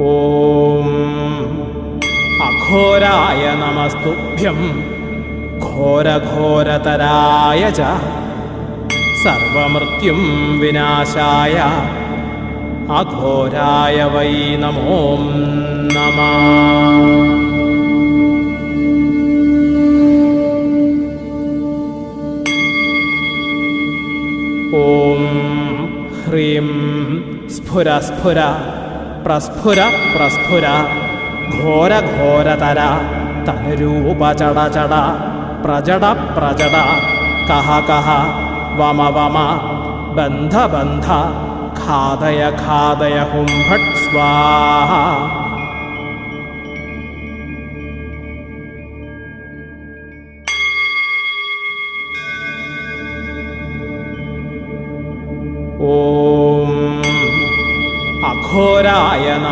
ഓം അഘോരായ നമസ്തുഭ്യം ഘോരഘോരതരായ ച സർവമൃത്യും വിനാശായ അഘോരായ വൈ നമോ നമഃ. ഓം ഹ്രീം സ്ഫുര സ്ഫുര പ്രസ്ഫുര പ്രസ്ഫുര ഘോരഘോരതര തനുരൂപ ചട ചട പ്രജട പ്രജട കഹ കഹ വമ വമ ബന്ധ ബന്ധ ഖാദയ ഖാദയ ഹും ഭട്ട് സ്വാഹ. ഓം അഘോരായ നമഃ.